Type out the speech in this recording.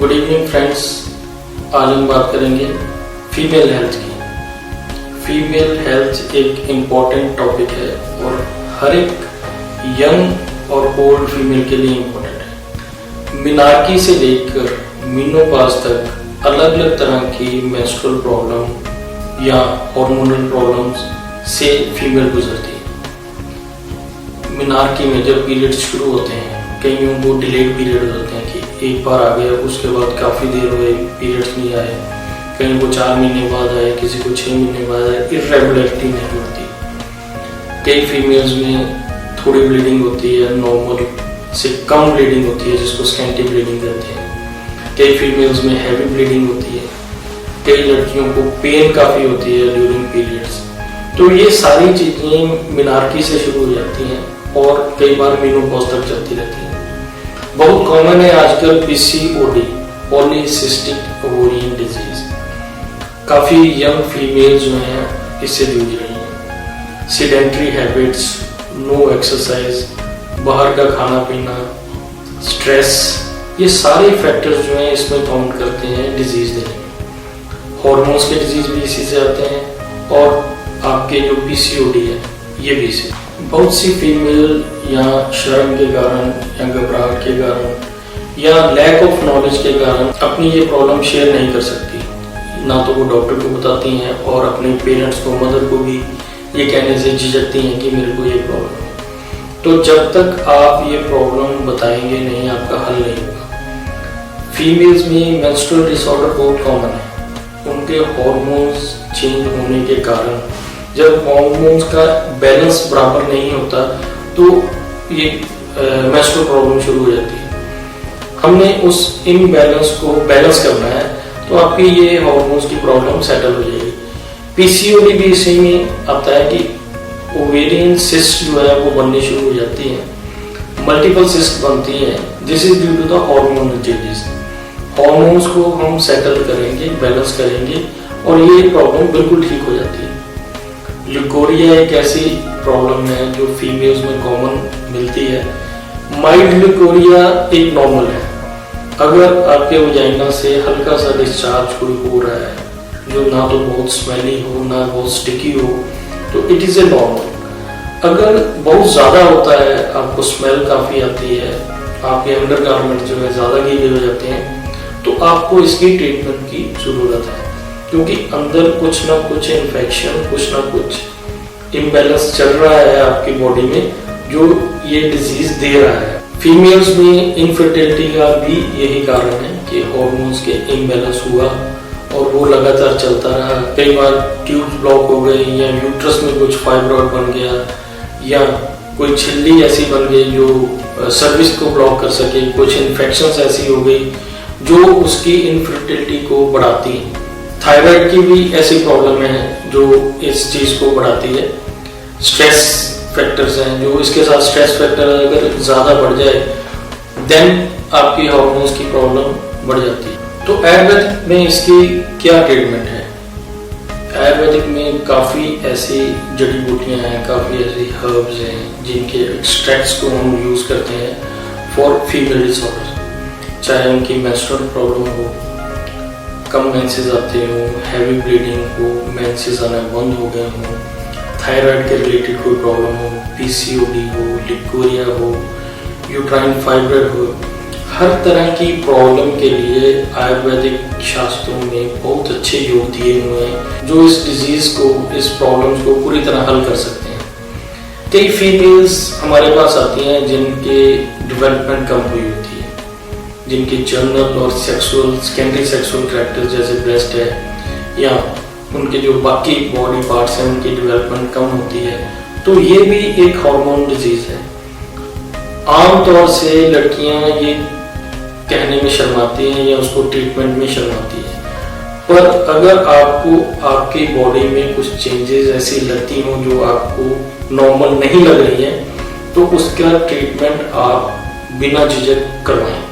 Good evening friends. आज हम बात करेंगे फीमेल हेल्थ की। फीमेल हेल्थ एक इम्पॉर्टेंट टॉपिक है और हर एक यंग और ओल्ड फीमेल के लिए इम्पोर्टेंट है। मिनार्की से लेकर मीनोपॉज तक अलग अलग तरह की मेंस्ट्रुअल प्रॉब्लम या हार्मोनल प्रॉब्लम्स से फीमेल गुजरती है। मिनार्की में जब पीरियड्स शुरू होते हैं, कईयों को डिलेड पीरियड होते हैं कि एक बार आ गया, उसके बाद काफ़ी देर हुए पीरियड्स नहीं आए, कहीं को 4 महीने बाद आए, किसी को 6 महीने बाद आए, इर्रेगुलरिटी नहीं होती। कई फीमेल्स में थोड़ी ब्लीडिंग होती है, नॉर्मल से कम ब्लीडिंग होती है जिसको स्कैंटी ब्लीडिंग कहते हैं। कई फीमेल्स में हैवी ब्लीडिंग होती है। कई लड़कियों को पेन काफ़ी होती है ड्यूरिंग पीरियड्स। तो ये सारी चीज़ें मिनार्की से शुरू हो जाती हैं और कई बार मेनोपॉज तक चलती रहती है। बहुत कॉमन है आजकल PCOD, पॉलीसिस्टिक ओवेरियन डिजीज। काफी यंग फीमेल जो हैं इससे जूझ रही हैं। सेडेंटरी हैबिट्स, नो एक्सरसाइज, बाहर का खाना पीना, स्ट्रेस, ये सारे फैक्टर्स जो हैं इसमें काउंट करते हैं डिजीज देने में। हॉर्मोन्स के डिजीज भी इसी से आते हैं और आपके जो PCOD है ये भी इसी। बहुत सी फीमेल या शर्म के कारण या घबराहट के कारण या लैक ऑफ नॉलेज के कारण अपनी ये प्रॉब्लम शेयर नहीं कर सकती। ना तो वो डॉक्टर को बताती हैं और अपने पेरेंट्स को, मदर को भी ये कहने से झिझकती हैं कि मेरे को ये प्रॉब्लम है। तो जब तक आप ये प्रॉब्लम बताएंगे नहीं, आपका हल नहीं होगा। फीमेल्स में मेंस्ट्रुअल डिसऑर्डर बहुत कॉमन है। उनके हॉर्मोन्स चेंज होने के कारण जब हॉर्मोन्स का बैलेंस बराबर नहीं होता तो ये मेंस्ट्रुअल प्रॉब्लम शुरू हो जाती है। हमने उस इम्बैलेंस को बैलेंस करना है तो आपकी ये हॉर्मोन्स की प्रॉब्लम सेटल हो जाएगी। PCOD भी इसी में आता है कि ओवेरियन सिस्ट जो है वो बननी शुरू हो जाती है, मल्टीपल सिस्ट बनती है। This is due to the hormonal changes. Hormones को हम सेटल करेंगे, बैलेंस करेंगे और ये प्रॉब्लम बिल्कुल ठीक हो जाती है। ल्यूकोरिया एक ऐसी प्रॉब्लम है जो फीमेल्स में कॉमन मिलती है। माइल्ड ल्यूकोरिया एक नॉर्मल है। अगर आपके वजाइना से हल्का सा डिस्चार्ज कोई हो रहा है जो ना तो बहुत स्मेली हो ना बहुत स्टिकी हो तो इट इज ए नॉर्मल। अगर बहुत ज्यादा होता है, आपको स्मेल काफी आती है, आपके अंडरगारमेंट जो है ज्यादा गीले हो जाते हैं, तो आपको इसकी ट्रीटमेंट की जरूरत है क्योंकि अंदर कुछ ना कुछ इन्फेक्शन, कुछ ना कुछ इम्बैलेंस चल रहा है आपकी बॉडी में जो ये डिजीज दे रहा है। फीमेल्स में इनफर्टिलिटी का भी यही कारण है कि हार्मोन्स के इम्बैलेंस हुआ और वो लगातार चलता रहा। कई बार ट्यूब ब्लॉक हो गई या यूट्रस में कुछ फाइब्रॉइड बन गया या कोई झिल्ली ऐसी बन गई जो सर्विस को ब्लॉक कर सके, कुछ इन्फेक्शंस ऐसी हो गई जो उसकी इनफर्टिलिटी को बढ़ाती है। थायराइड की भी ऐसी प्रॉब्लम है जो इस चीज को बढ़ाती है। स्ट्रेस फैक्टर्स हैं जो इसके साथ, स्ट्रेस फैक्टर अगर ज्यादा बढ़ जाए देन आपकी हार्मोन्स की प्रॉब्लम बढ़ जाती है। तो आयुर्वेदिक में इसकी क्या ट्रीटमेंट है? आयुर्वेदिक में काफी ऐसी जड़ी बूटियां हैं, काफी ऐसी हर्ब्स हैं जिनके एक्सट्रैक्ट्स को हम यूज करते हैं फॉर फीमेल डिसऑर्डर। चाहे उनकी मेंस्ट्रुअल प्रॉब्लम हो, कम मेंसेस आते हो, हैवी ब्लीडिंग हो, मेंसेस आना बंद हो गए हो, थायराइड के रिलेटेड कोई प्रॉब्लम हो, PCOD हो, ल्यूकोरिया हो, यूट्राइन फाइब्रॉइड हो, हर तरह की प्रॉब्लम के लिए आयुर्वेदिक शास्त्रों में बहुत अच्छे योग दिए हुए हैं जो इस डिजीज को, इस प्रॉब्लम्स को पूरी तरह हल कर सकते हैं। कई फीमेल्स हमारे पास आती हैं जिनके डेवलपमेंट कम हुई होती है, जिनके जर्नल और सेक्सुअल, सेकेंडरी सेक्सुअल कैरेक्टर जैसे ब्रेस्ट है या उनके जो बाकी बॉडी पार्ट्स हैं उनकी डेवलपमेंट कम होती है, तो ये भी एक हार्मोन डिजीज है। आमतौर से लड़कियां ये कहने में शर्माती हैं या उसको ट्रीटमेंट में शर्माती हैं, पर अगर आपको आपकी बॉडी में कुछ चेंजेस ऐसी लगती हो जो आपको नॉर्मल नहीं लग रही है तो उसका ट्रीटमेंट आप बिना झिझक करवाएं।